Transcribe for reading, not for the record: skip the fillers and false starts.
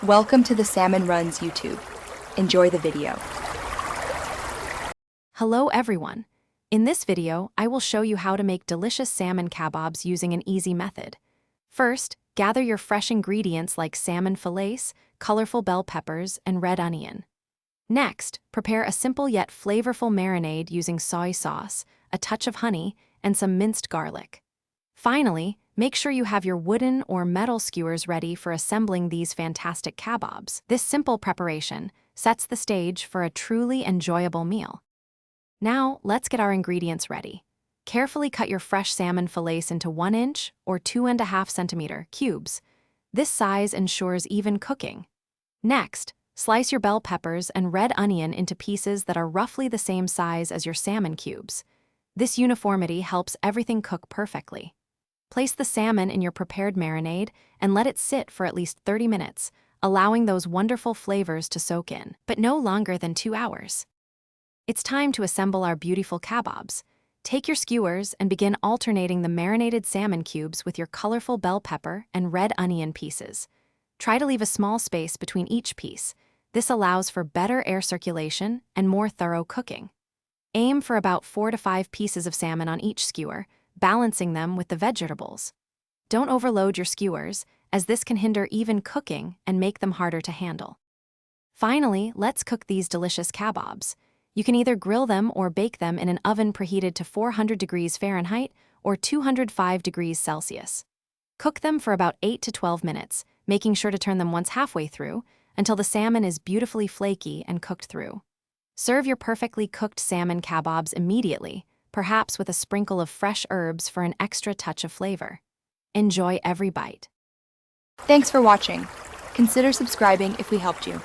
Welcome to the Salmon Runs YouTube. Enjoy the video. Hello everyone. In this video, I will show you how to make delicious salmon kabobs using an easy method. First, gather your fresh ingredients like salmon fillets, colorful bell peppers, and red onion. Next, prepare a simple yet flavorful marinade using soy sauce, a touch of honey, and some minced garlic. Finally, make sure you have your wooden or metal skewers ready for assembling these fantastic kabobs. This simple preparation sets the stage for a truly enjoyable meal. Now, let's get our ingredients ready. Carefully cut your fresh salmon fillets into 1-inch or 2.5 centimeter cubes. This size ensures even cooking. Next, slice your bell peppers and red onion into pieces that are roughly the same size as your salmon cubes. This uniformity helps everything cook perfectly. Place the salmon in your prepared marinade and let it sit for at least 30 minutes, allowing those wonderful flavors to soak in, but no longer than 2 hours. It's time to assemble our beautiful kabobs. Take your skewers and begin alternating the marinated salmon cubes with your colorful bell pepper and red onion pieces. Try to leave a small space between each piece. This allows for better air circulation and more thorough cooking. Aim for about 4 to 5 pieces of salmon on each skewer, balancing them with the vegetables. Don't overload your skewers, as this can hinder even cooking and make them harder to handle. Finally, let's cook these delicious kabobs. You can either grill them or bake them in an oven preheated to 400 degrees Fahrenheit or 205 degrees Celsius. Cook them for about 8 to 12 minutes, making sure to turn them once halfway through until the salmon is beautifully flaky and cooked through. Serve your perfectly cooked salmon kabobs immediately, perhaps with a sprinkle of fresh herbs for an extra touch of flavor. Enjoy every bite. Thanks for watching. Consider subscribing if we helped you.